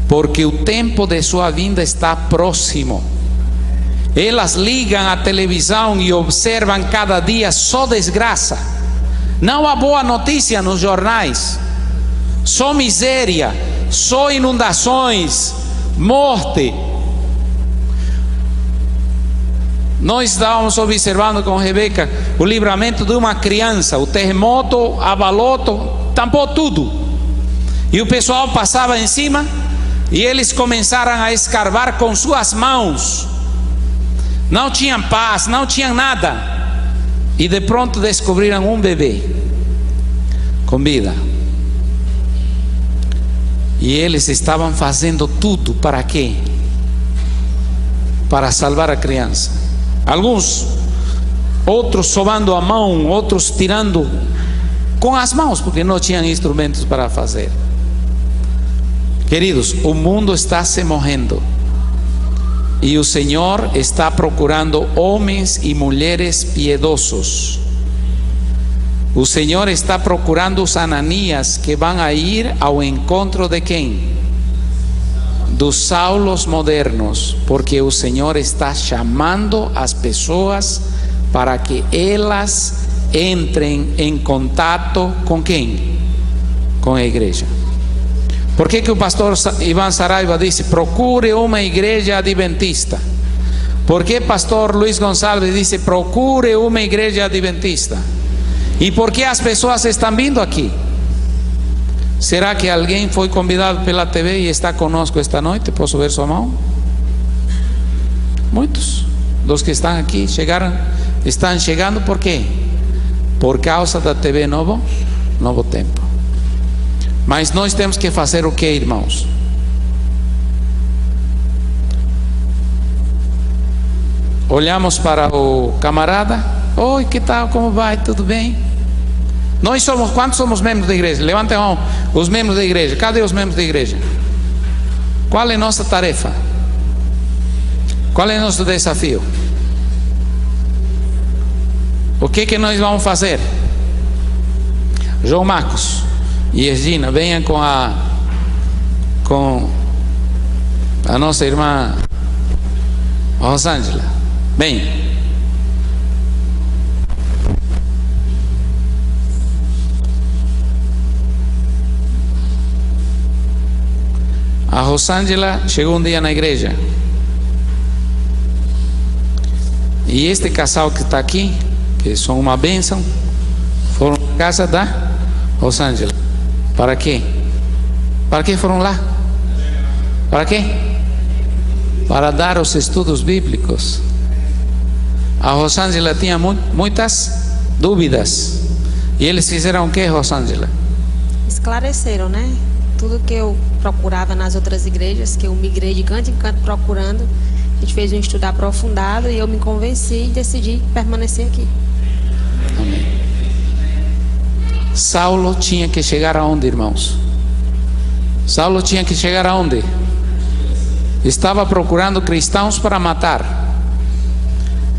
A: porque o tempo de sua vinda está próximo. Elas ligam a televisão e observam cada dia só desgraça. Não há boa notícia nos jornais, só miséria, só inundações, morte. Nós estávamos observando com Rebeca o livramento de uma criança. O terremoto abalou, tampou tudo, e o pessoal passava em cima e eles começaram a escarvar com suas mãos. Não tinham paz, não tinham nada, e de pronto descobriram um bebê com vida. E eles estavam fazendo tudo para quê? Para salvar a criança. Alguns, outros sovando a mão, outros tirando com as mãos, porque não tinham instrumentos para fazer. Queridos, o mundo está se morrendo, e o Senhor está procurando homens e mulheres piedosos. O Senhor está procurando os Ananias que vão a ir ao encontro de quem? Dos Saulos modernos, porque o Senhor está chamando as pessoas para que elas entrem em contato com quem? Com a igreja. Por que o pastor Ivan Saraiva disse procure uma igreja adventista? Por que pastor Luiz Gonçalves disse procure uma igreja adventista? E por que as pessoas estão vindo aqui? Será que alguém foi convidado pela TV e está conosco esta noite? Posso ver sua mão? Muitos dos que estão aqui estão chegando por quê? Por causa da TV Novo Tempo. Mas nós temos que fazer o que, irmãos? Olhamos para o camarada: oi, que tal, como vai, tudo bem? Nós somos, quantos somos membros da igreja? Levantem a mão os membros da igreja. Cadê os membros da igreja? Qual é a nossa tarefa? Qual é o nosso desafio? O que nós vamos fazer? João Marcos e Regina, venham com a nossa irmã Rosângela. Bem, a Rosângela chegou um dia na igreja e este casal que está aqui, que são uma bênção, foram na casa da Rosângela. Para quê? Para que foram lá? Para quê? Para dar os estudos bíblicos. A Rosângela tinha muitas dúvidas. E eles fizeram o que, Rosângela?
B: Esclareceram, né? Tudo que eu procurava nas outras igrejas, que eu migrei de canto em canto procurando. A gente fez um estudo aprofundado e eu me convenci e decidi permanecer aqui.
A: Amém. Saulo tinha que chegar aonde, irmãos? Saulo tinha que chegar aonde? Estava procurando cristãos para matar,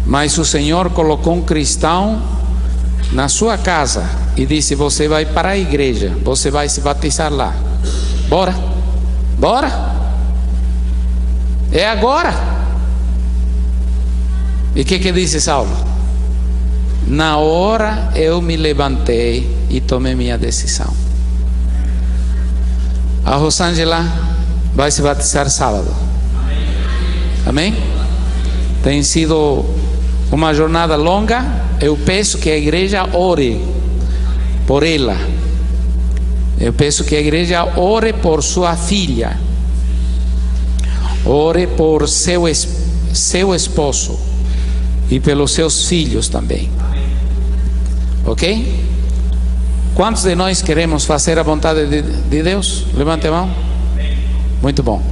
A: mas o Senhor colocou um cristão na sua casa e disse: você vai para a igreja, você vai se batizar lá. Bora, bora, é agora. E o que disse Saulo? Na hora eu me levantei e tomei minha decisão. A Rosângela vai se batizar sábado. Amém? Tem sido uma jornada longa. Eu peço que a igreja ore por ela. Eu peço que a igreja ore por sua filha. Ore por seu esposo e pelos seus filhos também. Ok? Quantos de nós queremos fazer a vontade de Deus? Levante a mão. Muito bom.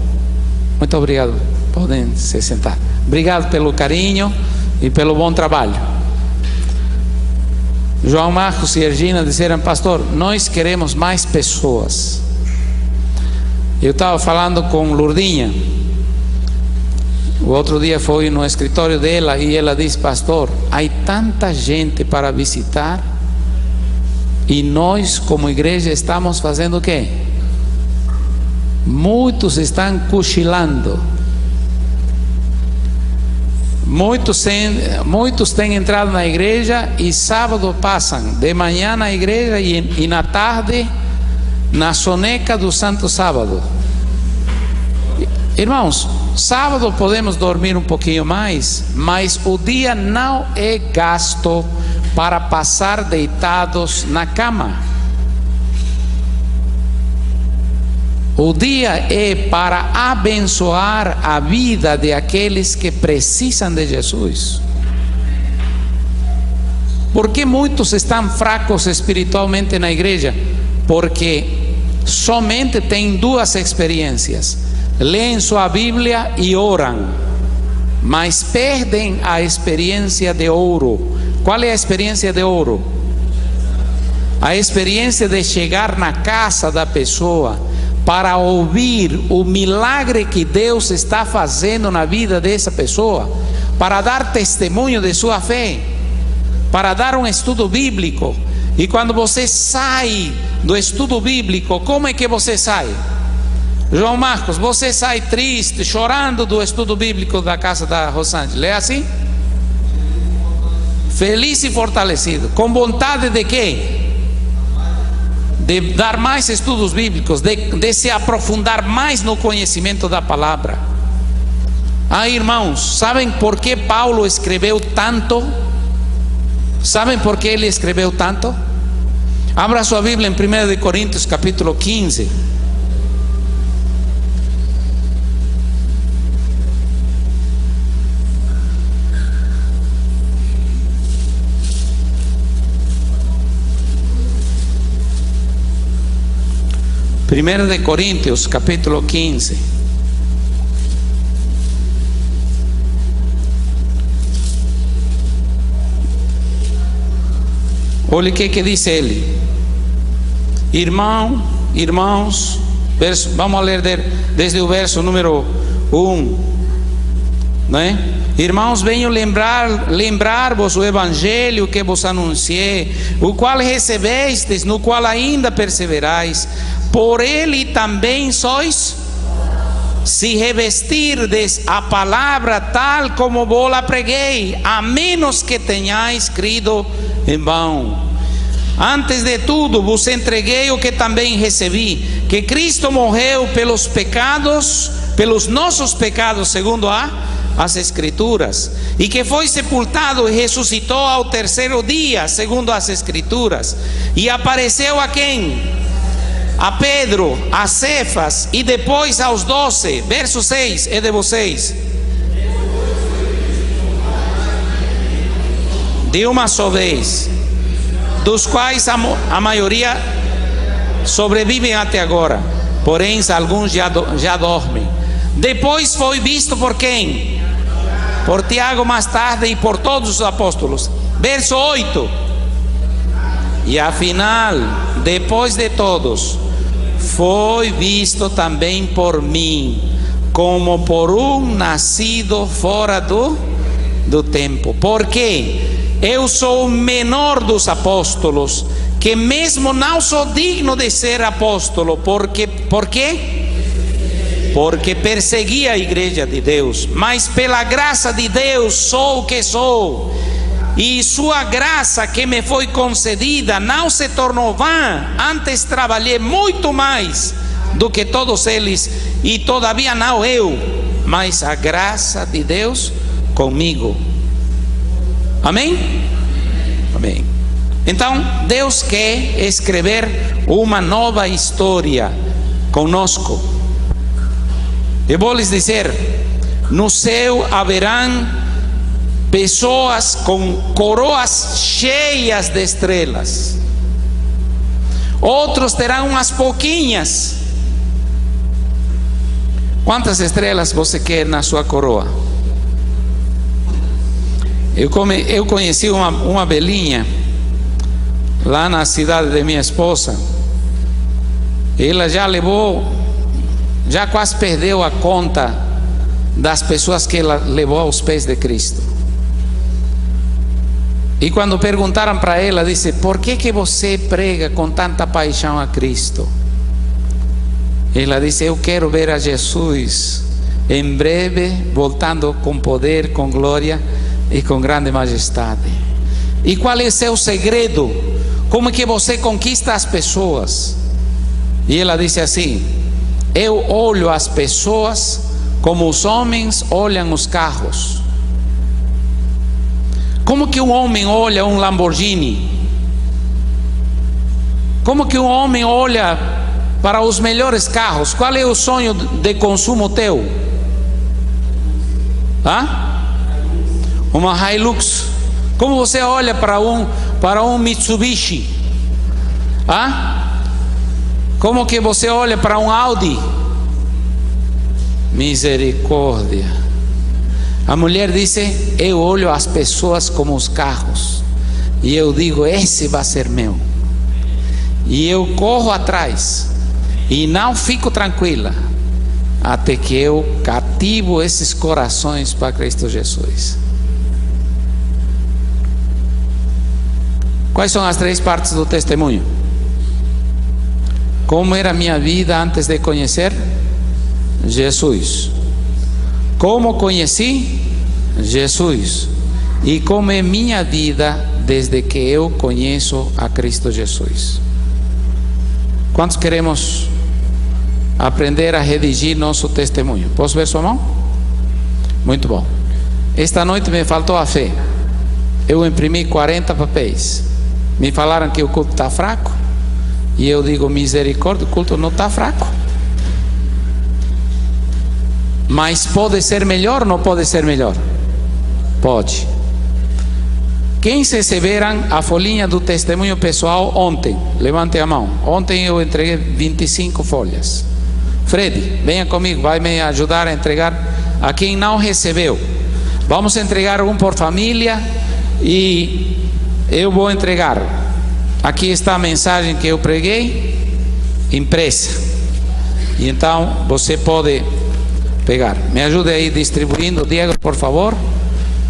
A: Muito obrigado. Podem se sentar. Obrigado pelo carinho e pelo bom trabalho. João Marcos e Regina disseram: pastor, nós queremos mais pessoas. Eu estava falando com Lourdinha. O outro dia foi no escritório dela e ela disse: pastor, há tanta gente para visitar e nós como igreja estamos fazendo o quê? Muitos estão cochilando. Muitos têm entrado na igreja e sábado passam de manhã na igreja e na tarde na soneca do Santo Sábado. Irmãos, sábado podemos dormir um pouquinho mais, mas o dia não é gasto para passar deitados na cama. O dia é para abençoar a vida de aqueles que precisam de Jesus. Por que muitos estão fracos espiritualmente na igreja? Porque somente têm duas experiências: leem sua Bíblia e oram, mas perdem a experiência de ouro. Qual é a experiência de ouro? A experiência de chegar na casa da pessoa para ouvir o milagre que Deus está fazendo na vida dessa pessoa, para dar testemunho de sua fé, para dar um estudo bíblico. E quando você sai do estudo bíblico, como é que você sai? João Marcos, você sai triste, chorando do estudo bíblico da casa da Rosângela, é assim? Feliz e fortalecido, com vontade de quê? De dar mais estudos bíblicos, de se aprofundar mais no conhecimento da palavra. Irmãos, sabem por que Paulo escreveu tanto? Sabem por que ele escreveu tanto? Abra sua Bíblia em 1 Coríntios capítulo 15. Primeiro de Coríntios, capítulo 15. Olha o que diz ele. Irmãos, vamos ler desde o verso número 1, né? Irmãos, venho lembrar-vos o evangelho que vos anunciei, o qual recebestes, no qual ainda perseverais. Por ele também sois, se revestirdes a palavra tal como vos la preguei, a menos que tenhais crido em vão. Antes de tudo vos entreguei o que também recebi, que Cristo morreu pelos pecados, pelos nossos pecados, segundo as Escrituras, e que foi sepultado e ressuscitou ao terceiro dia, segundo as Escrituras, e apareceu a quem? A Pedro, a Cefas, e depois aos 12. Verso 6 é de vocês. De uma só vez, dos quais a maioria sobrevivem até agora, porém alguns já dormem. Depois foi visto por quem? Por Tiago mais tarde e por todos os apóstolos. Verso 8. E afinal, depois de todos, foi visto também por mim, como por um nascido fora do tempo. Porque eu sou o menor dos apóstolos, que mesmo não sou digno de ser apóstolo. Por quê? Porque persegui a igreja de Deus, mas pela graça de Deus sou o que sou, e sua graça que me foi concedida não se tornou vã. Antes trabalhei muito mais do que todos eles, e todavia não eu, mas a graça de Deus comigo. Amém? Amém. Então Deus quer escrever uma nova história conosco. Eu vou lhes dizer: no céu haverão pessoas com coroas cheias de estrelas. Outros terão umas pouquinhas. Quantas estrelas você quer na sua coroa? Eu conheci uma velhinha lá na cidade de minha esposa. Ela já quase perdeu a conta das pessoas que ela levou aos pés de Cristo. E quando perguntaram para ela, disse: por que você prega com tanta paixão a Cristo? Ela disse: eu quero ver a Jesus em breve, voltando com poder, com glória e com grande majestade. E qual é o seu segredo? Como que você conquista as pessoas? E ela disse assim: eu olho as pessoas como os homens olham os carros. Como que um homem olha um Lamborghini? Como que um homem olha para os melhores carros? Qual é o sonho de consumo teu? Uma Hilux. Como você olha para um Mitsubishi? Como que você olha para um Audi? Misericórdia. A mulher disse: eu olho as pessoas como os carros, e eu digo: esse vai ser meu. E eu corro atrás, e não fico tranquila, até que eu cativo esses corações para Cristo Jesus. Quais são as 3 partes do testemunho? Como era a minha vida antes de conhecer Jesus? Como conheci Jesus? E como é minha vida desde que eu conheço a Cristo Jesus? Quantos queremos aprender a redigir nosso testemunho? Posso ver sua mão? Muito bom. Esta noite me faltou a fé. Eu imprimi 40 papéis. Me falaram que o culto está fraco, e eu digo: misericórdia, o culto não está fraco. Mas pode ser melhor ou não pode ser melhor? Pode. Quem receberam a folhinha do testemunho pessoal ontem? Levante a mão. Ontem eu entreguei 25 folhas. Fred, venha comigo, vai me ajudar a entregar a quem não recebeu. Vamos entregar um por família, e eu vou entregar. aqui está a mensagem que eu preguei, impressa. E então você pode pegar. Me ajude aí distribuindo, Diego, por favor.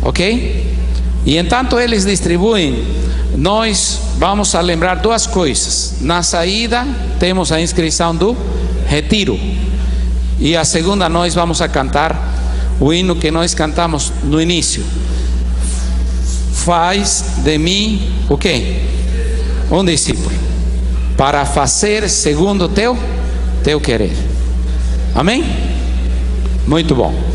A: Ok? E enquanto eles distribuem, nós vamos a lembrar duas coisas. Na saída temos a inscrição do retiro. E a segunda, nós vamos a cantar o hino que nós cantamos no início. Faz de mim o quê? Um discípulo, para fazer segundo teu querer. Amém? Muito bom.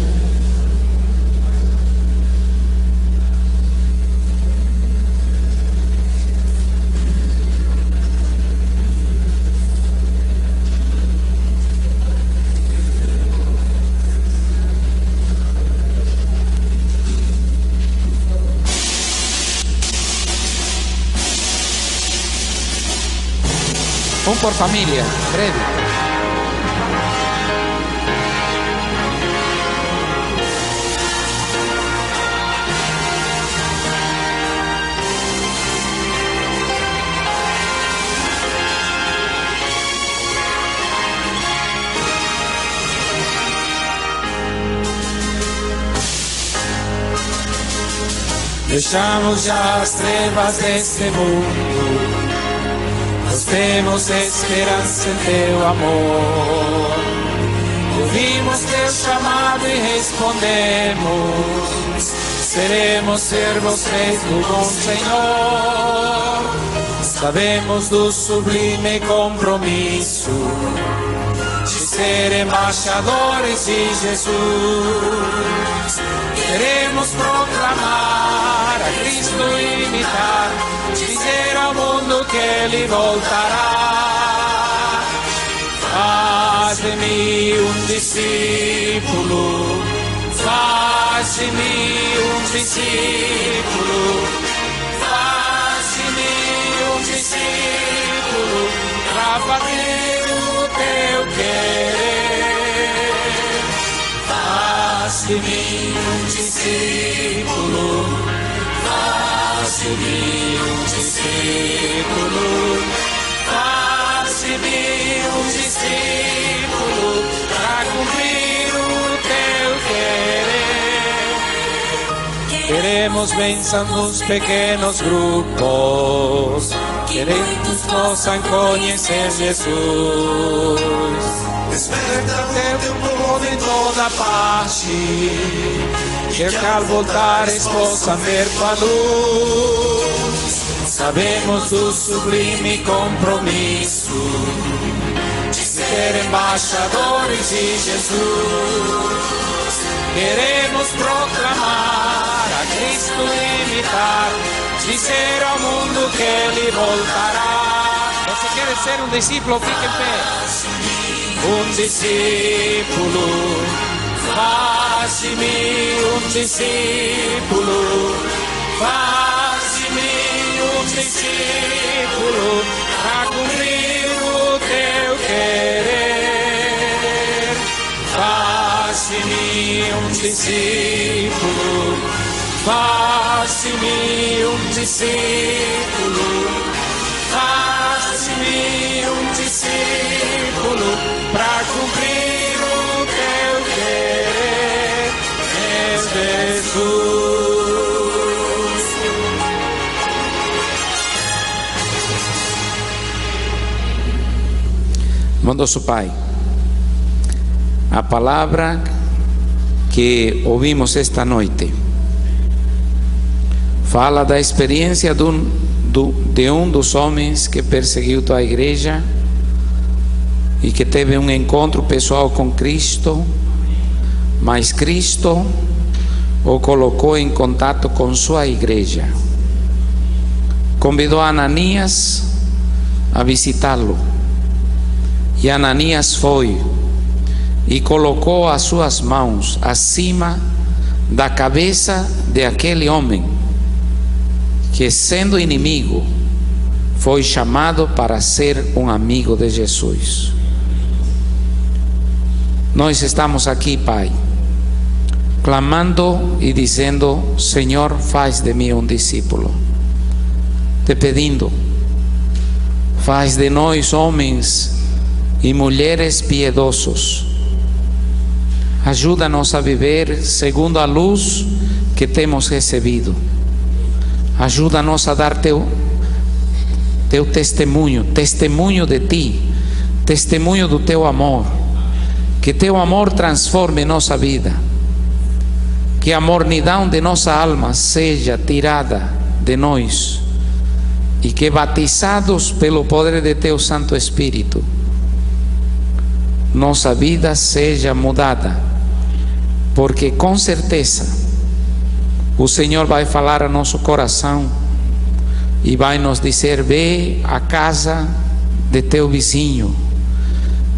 A: Um por família, breve.
C: Deixamos já as trevas deste mundo, nós temos esperança em teu amor. Ouvimos teu chamado e respondemos, seremos servos fiéis do bom Senhor. Sabemos do sublime compromisso de ser embaixadores de Jesus. Queremos proclamar a Cristo e imitar, dizer ao mundo que Ele voltará. Faz de mim um discípulo, faz de mim um discípulo, faz de mim um discípulo, para fazer o teu querer. Faz de mim um discípulo, faz de mim um discípulo, faz de mim um discípulo, para cumprir o teu querer. Queremos bênção nos pequenos grupos, queremos possam conhecer Jesus. Desperta teu povo em toda parte, que ao voltar possam ver tua luz. Sabemos do sublime compromisso de ser embaixadores de Jesus. Queremos proclamar a Cristo e imitar, dizer ao mundo que Ele voltará.
A: Você quer ser um discípulo? Fique em pé.
C: Um discípulo, faz de mim um discípulo, faz de mim um discípulo, para cumprir o teu querer. Faz de mim um discípulo, faz de mim um discípulo, faz de mim um discípulo, para cumprir o teu querer, Jesus.
A: Bondoso Pai, a palavra que ouvimos esta noite fala da experiência de um dos homens que perseguiu tua igreja e que teve um encontro pessoal com Cristo, mas Cristo o colocou em contato com sua igreja. Convidou Ananias a visitá-lo, e Ananias foi e colocou as suas mãos acima da cabeça de aquele homem que, sendo inimigo, foi chamado para ser um amigo de Jesus. Nós estamos aqui, Pai, clamando e dizendo: Senhor, faz de mim um discípulo, te pedindo Faz de nós homens e mulheres piedosos. Ajuda-nos a viver segundo a luz que temos recebido. Ajuda-nos a dar teu testemunho de ti, testemunho do teu amor. Que teu amor transforme nossa vida. Que a mornidão de nossa alma seja tirada de nós. E que batizados pelo poder de teu Santo Espírito, nossa vida seja mudada. Porque com certeza o Senhor vai falar a nosso coração e vai nos dizer: vê a casa de teu vizinho,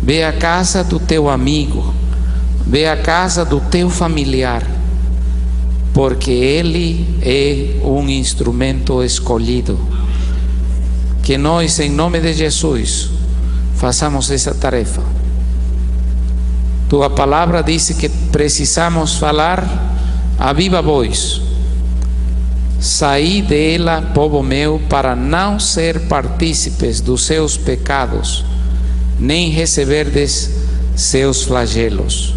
A: vê a casa do teu amigo, vê a casa do teu familiar, porque ele é um instrumento escolhido. Que nós, em nome de Jesus, façamos essa tarefa. Tua palavra diz que precisamos falar a viva voz. Saí dela, povo meu, para não ser partícipes dos seus pecados, nem receberdes seus flagelos.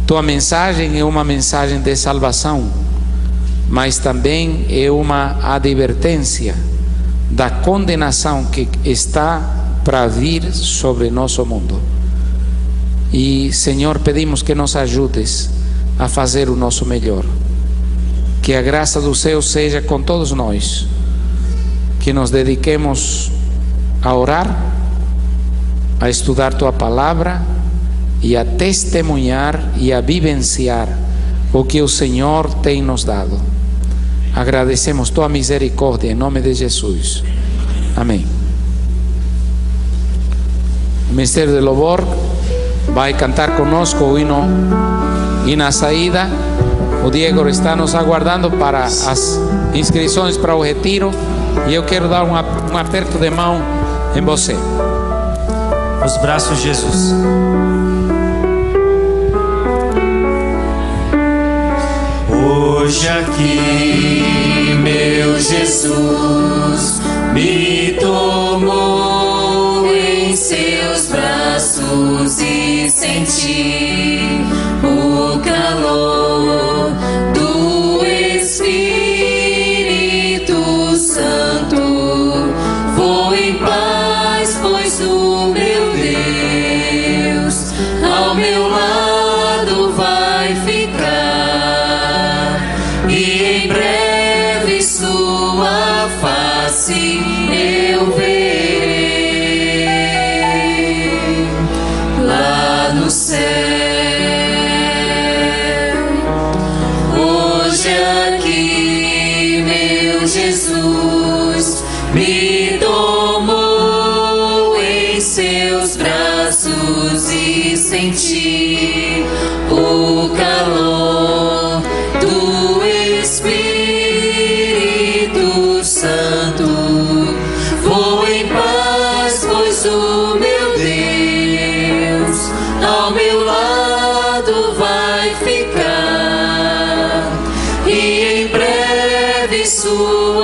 A: Tua mensagem é uma mensagem de salvação, mas também é uma advertência da condenação que está para vir sobre nosso mundo. E, Senhor, pedimos que nos ajudes a fazer o nosso melhor. Que a graça do céu seja com todos nós. Que nos dediquemos a orar, a estudar Tua palavra e a testemunhar e a vivenciar o que o Senhor tem nos dado. Agradecemos Tua misericórdia em nome de Jesus. Amém. O Ministério de Louvor vai cantar conosco o hino. E na saída, o Diego está nos aguardando para as inscrições para o retiro. E eu quero dar um aperto de mão em você.
D: Os braços de Jesus. Hoje aqui, meu Jesus me tomou em seus braços e senti o calor do Espírito Santo. Vou em paz, pois o meu Deus ao meu lado vai ficar, e em breve sua face eu verei lá no céu. Hoje aqui, meu Jesus me tomou em seus braços e senti o calor do Espírito Santo. Vou em paz, pois o meu Deus ao meu lado vai ficar, e em breve sua